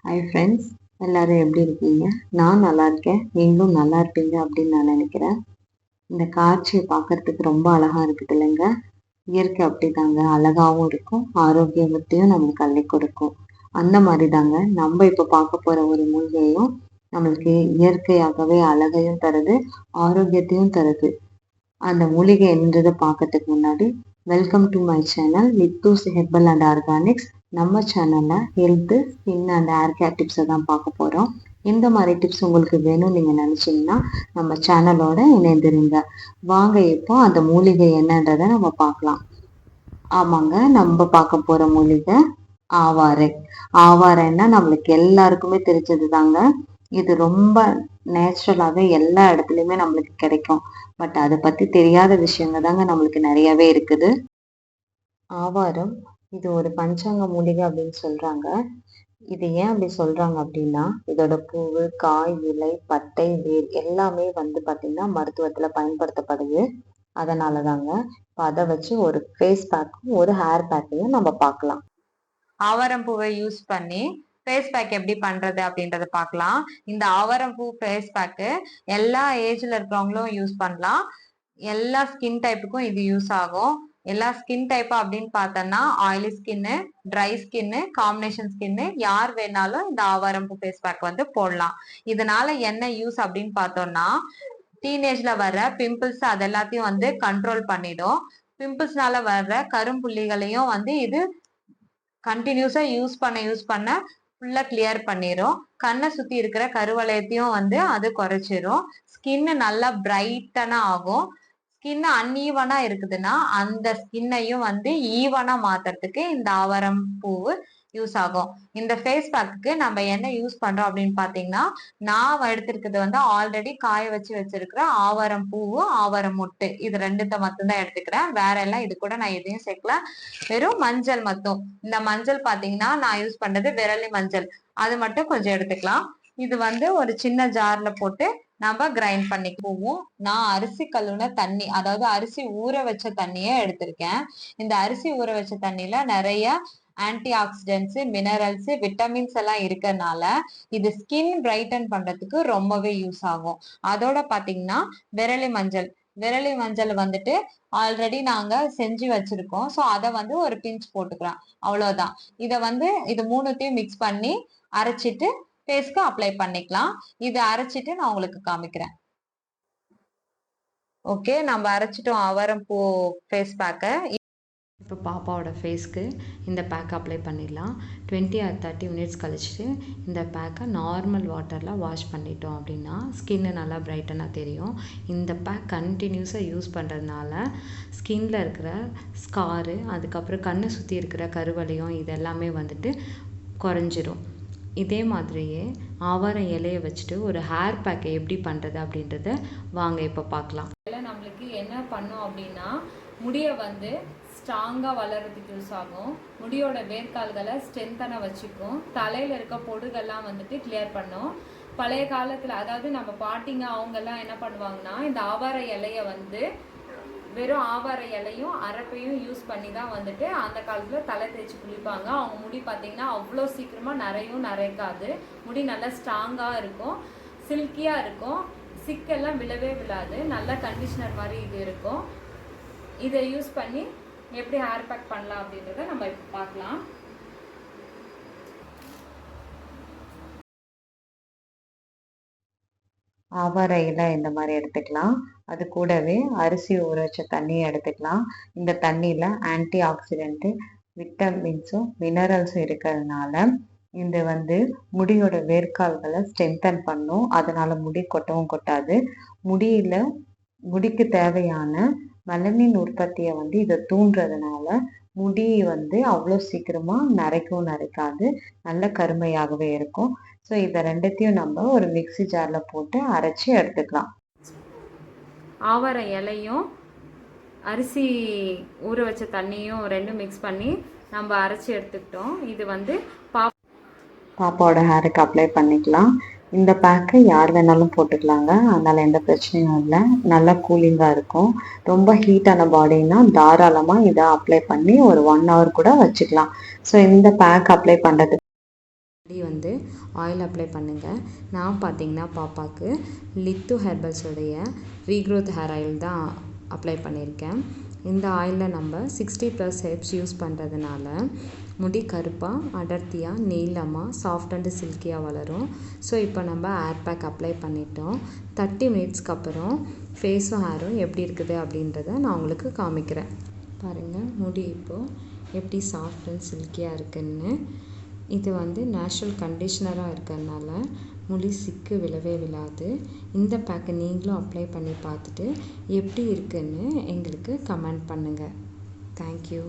Hi friends, எல்லோரும் எப்படி இருக்கீங்க? நான் நல்லா இருக்கேன், நீங்களும் நல்லா இருப்பீங்க அப்படின்னு நான் நினைக்கிறேன். இந்த காட்சியை பார்க்கறதுக்கு ரொம்ப அழகாக இருக்குது இல்லைங்க? இயற்கை அப்படி தாங்க, அழகாகவும் இருக்கும், ஆரோக்கியத்தையும் நம்மளுக்கு அள்ளி கொடுக்கும். அந்த மாதிரி தாங்க நம்ம இப்போ பார்க்க போகிற ஒரு மூலிகையும் நம்மளுக்கு இயற்கையாகவே அழகையும் தருது, ஆரோக்கியத்தையும் தருது. அந்த மூலிகை என்னன்றதை பார்க்கறதுக்கு முன்னாடி welcome to my channel Vithu's herbal and organics. நம்ம சேனலில் health, skin and hair care டிப்ஸை தான் பார்க்க போகிறோம். இந்த மாதிரி டிப்ஸ் உங்களுக்கு வேணும்னு நீங்கள் நினச்சிங்கன்னா நம்ம சேனலோட இணைந்துருங்க. வாங்க இப்போ அந்த மூலிகை என்னன்றதை நம்ம பார்க்கலாம். ஆமாங்க, நம்ம பார்க்க போகிற மூலிகை ஆவாரை. ஆவாரைன்னா நம்மளுக்கு எல்லாருக்குமே தெரிஞ்சது தாங்க. இது ரொம்ப நேச்சுரலாகவே எல்லா இடத்துலையுமே நம்மளுக்கு கிடைக்கும். பட் அதை பற்றி தெரியாத விஷயங்க தாங்க நம்மளுக்கு நிறையவே இருக்குது. ஆவாரம் இது ஒரு பஞ்சாங்க மூலிகை அப்படின்னு சொல்றாங்க. இது ஏன் அப்படி சொல்றாங்க அப்படின்னா, இதோட பூவு, காய், இலை, பட்டை, வேர் எல்லாமே வந்து பார்த்தீங்கன்னா மருத்துவத்துல பயன்படுத்தப்படுது. அதனால தாங்க இப்போ அதை வச்சு ஒரு ஃபேஸ் பேக்கும் ஒரு ஹேர் பேக்கையும் நம்ம பார்க்கலாம். ஆவாரம் பூவை யூஸ் பண்ணி ஃபேஸ் பேக் எப்படி பண்றது அப்படின்றத பார்க்கலாம். இந்த ஆவாரம் பூ ஃபேஸ் பேக்கு எல்லா ஏஜ்ல இருக்கிறவங்களும் யூஸ் பண்ணலாம். எல்லா ஸ்கின் டைப்புக்கும் இது யூஸ் ஆகும். எல்லா ஸ்கின் டைப்பா அப்படின்னு பார்த்தோம்னா oily skin, try skin, combination skin யார் வேணாலும் இந்த ஆவாரம் பூ ஃபேஸ் பேக் வந்து போடலாம். இதனால என்ன யூஸ் அப்படின்னு பார்த்தோம்னா, டீனேஜ்ல வர்ற பிம்பிள்ஸ் அது எல்லாத்தையும் வந்து கண்ட்ரோல் பண்ணிடும். பிம்பிள்ஸ்னால வர்ற கரும்புள்ளிகளையும் வந்து இது கண்டினியூஸா யூஸ் பண்ண ஃபுல்லா கிளியர் பண்ணிரும். கண்ணை சுத்தி இருக்கிற கருவளையத்தையும் வந்து அது குறைச்சிரும். ஸ்கின் நல்லா பிரைட்டனா ஆகும். ஸ்கின் அன்ஈவனா இருக்குதுன்னா அந்த ஸ்கின்னையும் வந்து ஈவனா மாத்துறதுக்கு இந்த ஆவாரம் பூவு யூஸ் ஆகும். இந்த ஃபேஸ் பேக்கு நம்ம என்ன யூஸ் பண்றோம் அப்படின்னு பாத்தீங்கன்னா, நான் எடுத்திருக்கிறது வந்து ஆல்ரெடி காய வச்சு வச்சிருக்கிற ஆவாரம் பூவு, ஆவாரம் மொட்டு, இது ரெண்டுத்த மட்டும்தான் எடுத்துக்கிறேன். வேற எல்லாம் இது கூட நான் எதையும் சேர்க்கல. வெறும் மஞ்சள் மட்டும். இந்த மஞ்சள் பாத்தீங்கன்னா நான் யூஸ் பண்றது விரலி மஞ்சள், அது மட்டும் கொஞ்சம் எடுத்துக்கலாம். இது வந்து ஒரு சின்ன ஜார்ல போட்டு நம்ம கிரைண்ட் பண்ணி போவோம். நான் அரிசி கழுவுன தண்ணி, அதாவது அரிசி ஊற வச்ச தண்ணியே எடுத்திருக்கேன். இந்த அரிசி ஊற வச்ச தண்ணியில நிறைய ஆன்டி ஆக்சிடென்ட்ஸ், மினரல்ஸ், விட்டமின்ஸ் எல்லாம் இருக்கறனால இது ஸ்கின் பிரைட்டன் பண்றதுக்கு ரொம்பவே யூஸ் ஆகும். அதோட பாத்தீங்கன்னா விரலி மஞ்சள் வந்துட்டு ஆல்ரெடி நாங்க செஞ்சு வச்சிருக்கோம். ஸோ அதை வந்து ஒரு பிஞ்ச் போட்டுக்கலாம், அவ்வளவுதான். இதை வந்து இது மூணுத்தையும் மிக்ஸ் பண்ணி அரைச்சிட்டு ஃபேஸ்க்கு அப்ளை பண்ணிக்கலாம். இதை அரைச்சிட்டு நான் உங்களுக்கு காமிக்கிறேன். ஓகே, நம்ம அரைச்சிட்டோம் ஆவாரம் பூ ஃபேஸ் பேக்கை. இப்போ பாப்பாவோட ஃபேஸ்க்கு இந்த பேக் அப்ளை பண்ணிடலாம். 20 or 30 மினிட்ஸ் கழிச்சுட்டு இந்த பேக்கை நார்மல் வாட்டரில் வாஷ் பண்ணிட்டோம் அப்படின்னா ஸ்கின்னு நல்லா பிரைட்டனாக தெரியும். இந்த பேக் கண்டினியூஸாக யூஸ் பண்ணுறதுனால ஸ்கின்னில் இருக்கிற ஸ்காரு, அதுக்கப்புறம் கண்ணை சுற்றி இருக்கிற கருவளையம், இது எல்லாமே வந்துட்டு குறைஞ்சிரும். இதே மாதிரியே ஆவாரம் இலையை வச்சுட்டு ஒரு ஹேர் பேக்கை எப்படி பண்ணுறது அப்படின்றத வாங்க இப்போ பார்க்கலாம். நம்மளுக்கு என்ன பண்ணும் அப்படின்னா, முடியை வந்து ஸ்ட்ராங்காக வளர்கிறதுக்கு யூஸ் ஆகும். முடியோட வேர்க்கால்களை ஸ்ட்ரென்த்தனை வச்சுக்கும். தலையில் இருக்க பொடுகள்லாம் வந்துட்டு கிளியர் பண்ணும். பழைய காலத்தில், அதாவது நம்ம பாட்டிங்க அவங்கெல்லாம் என்ன பண்ணுவாங்கன்னா, இந்த ஆவார இலையை வந்து வெறும் ஆவார இலையும் அரப்பையும் யூஸ் பண்ணி தான் வந்துட்டு அந்த காலத்தில் தலை தேய்ச்சி குளிப்பாங்க. அவங்க முடி பார்த்தீங்கன்னா அவ்வளோ சீக்கிரமாக நரைக்காது. முடி நல்லா ஸ்ட்ராங்காக இருக்கும், சில்கியாக இருக்கும், சிக்கெல்லாம் விழவே விழாது, நல்ல கண்டிஷனர் மாதிரி இது இருக்கும். இதை யூஸ் பண்ணி எப்படி ஹேர் பேக் பண்ணலாம் அப்படின்றத நம்ம இப்போ பார்க்கலாம். ஆவார இலை இந்த மாதிரி எடுத்துக்கலாம். அது கூடவே அரிசி ஊற வச்ச தண்ணியை எடுத்துக்கலாம். இந்த தண்ணியில் ஆன்டி ஆக்சிடென்ட்டு, விட்டமின்ஸும் மினரல்ஸும் இருக்கிறதுனால இது வந்து முடியோட வேர்க்கால்களை ஸ்ட்ரென்தன் பண்ணும். அதனால முடி கொட்டவும் கொட்டாது. முடிக்கு தேவையான மெலனின் உற்பத்தியை வந்து இதை தூண்டுறதுனால முடி வந்து அவ்வளோ சீக்கிரமாக நரைக்காது, நல்ல கருமையாகவே இருக்கும். ஸோ இதை ரெண்டுத்தையும் நம்ம ஒரு மிக்சி ஜாரில் போட்டு அரைச்சி எடுத்துக்கலாம். ஆவார இலையும் அரிசி ஊற வச்ச தண்ணியும் ரெண்டும் மிக்ஸ் பண்ணி நம்ம அரைச்சி எடுத்துக்கிட்டோம். இது வந்து பாப்பாவோட ஹேருக்கு அப்ளை பண்ணிக்கலாம். இந்த பேக்கை யார் வேணாலும் போட்டுக்கலாங்க, அதனால் எந்த பிரச்சனையும் இல்லை. நல்லா கூலிங்காக இருக்கும். ரொம்ப ஹீட்டான பாடின்னா தாராளமாக இதை அப்ளை பண்ணி ஒரு 1 hour கூட வச்சுக்கலாம். ஸோ இந்த பேக் அப்ளை பண்ணுறதுக்கு முடி வந்து ஆயில் அப்ளை பண்ணுங்கள். நான் பார்த்தீங்கன்னா பாப்பாவுக்கு லித்து ஹெர்பல்ஸோடைய ரீக்ரோத் ஹேர் ஆயில் தான் அப்ளை பண்ணியிருக்கேன். இந்த ஆயிலில் நம்ம 60+ ஹெர்ப்ஸ் யூஸ் பண்ணுறதுனால முடி கருப்பாக, அடர்த்தியாக, நீளமாக, சாஃப்ட் அண்டு சில்கியாக வளரும். ஸோ இப்போ நம்ம ஹேர் பேக் அப்ளை பண்ணிட்டோம். 30 மினிட்ஸ்க்கு அப்புறம் ஃபேஸும் ஹேரும் எப்படி இருக்குது அப்படின்றத நான் உங்களுக்கு காமிக்கிறேன். பாருங்கள், முடி இப்போது எப்படி சாஃப்ட் அண்ட் சில்கியாக இருக்குன்னு. இது வந்து நேச்சுரல் கண்டிஷ்னராக இருக்கிறதுனால முடி சிக்கு விழவே விழாது. இந்த பேக்கை நீங்களும் அப்ளை பண்ணி பார்த்துட்டு எப்படி இருக்குன்னு எங்களுக்கு கமெண்ட் பண்ணுங்கள். தேங்க்யூ.